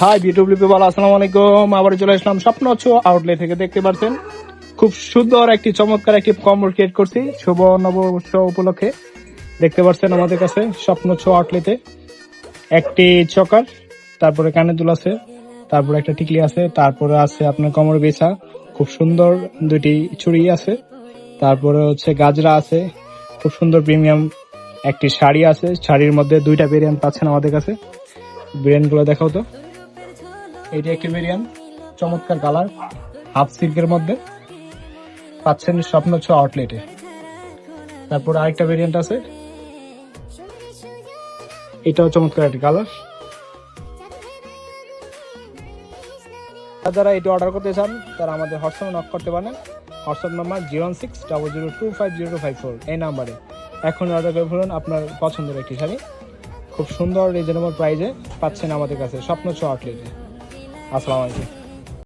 Hi beautiful people, আসসালামু আলাইকুম। আবার চলে আসলাম স্বপ্ন আউটলেট থেকে। দেখতে পাচ্ছেন খুব সুন্দর একটি চমৎকার একটি কম্বল ক্রিয়েট করছি শুভ নববর্ষ উপলক্ষে। দেখতে পাচ্ছেন আমাদের কাছে স্বপ্ন আউটলেটে একটি চকার, তারপরে কানের দুল আছে, তারপরে একটা টিকলি আছে, তারপরে আছে আপনার কোমর বেছা, খুব সুন্দর দুটি চুড়ি আছে, তারপরে হচ্ছে গাজরা আছে, খুব সুন্দর প্রিমিয়াম একটি শাড়ি আছে। শাড়ির মধ্যে দুইটা ভেরিয়েন্ট পাচ্ছেন আমাদের কাছে। ভেরিয়েন্ট গুলো দেখাও তো। এটি একটি ভেরিয়েন্ট, চমৎকার কালার, হাফ সিল্কের মধ্যে পাচ্ছেন স্বপ্ন আউটলেটে। তারপর আরেকটা ভেরিয়েন্ট আছে, এটাও চমৎকার একটি কালার। যারা এটি অর্ডার করতে চান তারা আমাদের হোয়াটসঅ্যাপে নক করতে পারেন। হোয়াটসঅ্যাপ নাম্বার 0600025024 এই নাম্বারে এখন অর্ডার করে ফেলুন আপনার পছন্দের একটি শাড়ি। খুব সুন্দর রিজনেবল প্রাইসে পাচ্ছেন আমাদের কাছে স্বপ্ন আউটলেটে। আসসালামু আলাইকুম।